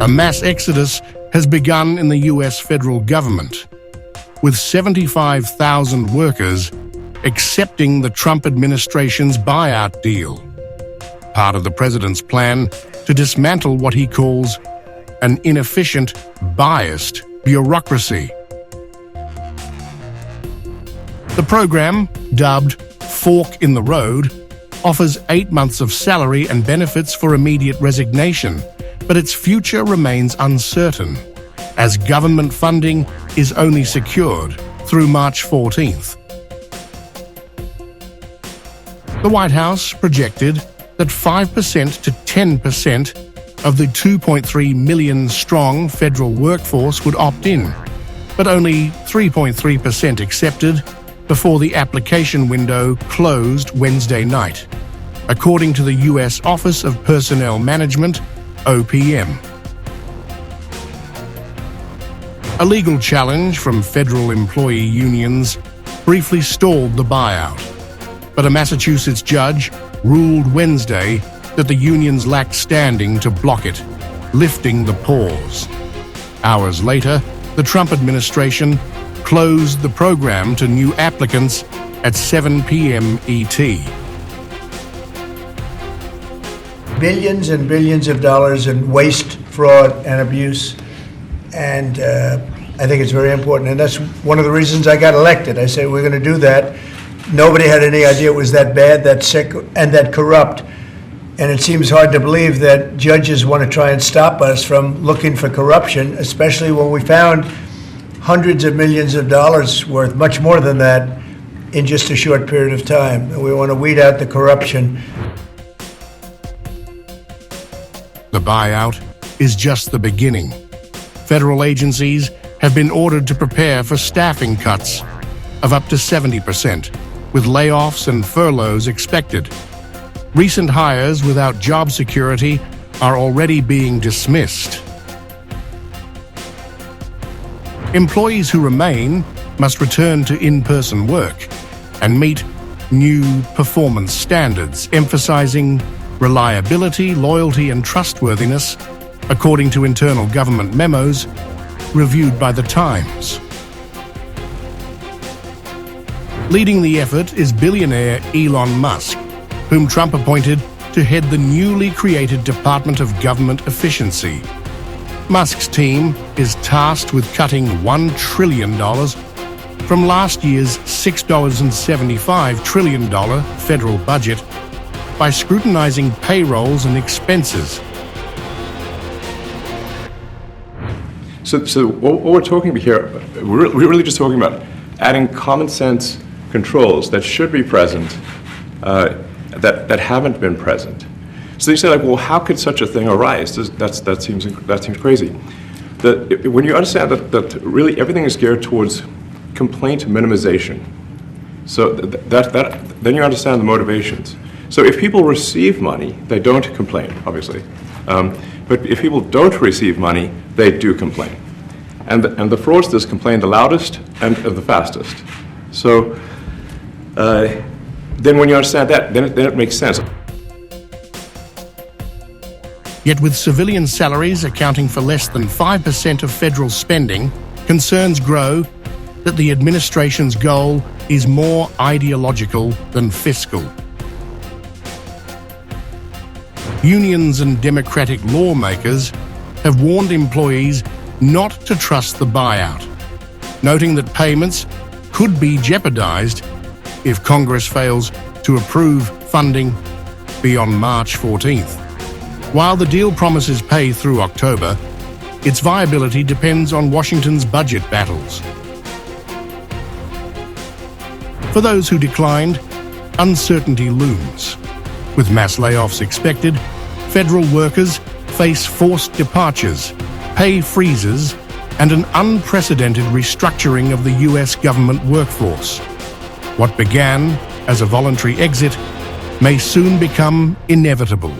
A mass exodus has begun in the US federal government, with 75,000 workers accepting the Trump administration's buyout deal, part of the president's plan to dismantle what he calls an inefficient, biased bureaucracy. The program, dubbed Fork in the Road, offers 8 months of salary and benefits for immediate resignation, but its future remains uncertain, as government funding is only secured through March 14th. The White House projected that 5% to 10% of the 2.3 million strong federal workforce would opt in, but only 3.3% accepted before the application window closed Wednesday night, according to the U.S. Office of Personnel Management, OPM. A legal challenge from federal employee unions briefly stalled the buyout, but a Massachusetts judge ruled Wednesday that the unions lacked standing to block it, lifting the pause. Hours later, the Trump administration closed the program to new applicants at 7 p.m. ET. Billions and billions of dollars in waste, fraud, and abuse. And I think it's very important. And that's one of the reasons I got elected. I said, we're going to do that. Nobody had any idea it was that bad, that sick, and that corrupt. And it seems hard to believe that judges want to try and stop us from looking for corruption, especially when we found hundreds of millions of dollars worth, much more than that, in just a short period of time. And we want to weed out the corruption. The buyout is just the beginning. Federal agencies have been ordered to prepare for staffing cuts of up to 70%, with layoffs and furloughs expected. Recent hires without job security are already being dismissed. Employees who remain must return to in-person work and meet new performance standards, emphasizing reliability, loyalty, and trustworthiness, according to internal government memos reviewed by The Times. Leading the effort is billionaire Elon Musk, whom Trump appointed to head the newly created Department of Government Efficiency. Musk's team is tasked with cutting $1 trillion from last year's $6.75 trillion federal budget by scrutinizing payrolls and expenses. So what we're talking about here, we're really just talking about adding common sense controls that should be present, that haven't been present. So you say, like, well, how could such a thing arise? That seems crazy. When you understand that really everything is geared towards complaint minimization, so then you understand the motivations. So if people receive money, they don't complain, obviously. But if people don't receive money, they do complain. And the fraudsters complain the loudest and the fastest. So then when you understand that, then it makes sense. Yet with civilian salaries accounting for less than 5% of federal spending, concerns grow that the administration's goal is more ideological than fiscal. Unions and Democratic lawmakers have warned employees not to trust the buyout, noting that payments could be jeopardized if Congress fails to approve funding beyond March 14th. While the deal promises pay through October, its viability depends on Washington's budget battles. For those who declined, uncertainty looms. With mass layoffs expected, federal workers face forced departures, pay freezes, and an unprecedented restructuring of the US government workforce. What began as a voluntary exit may soon become inevitable.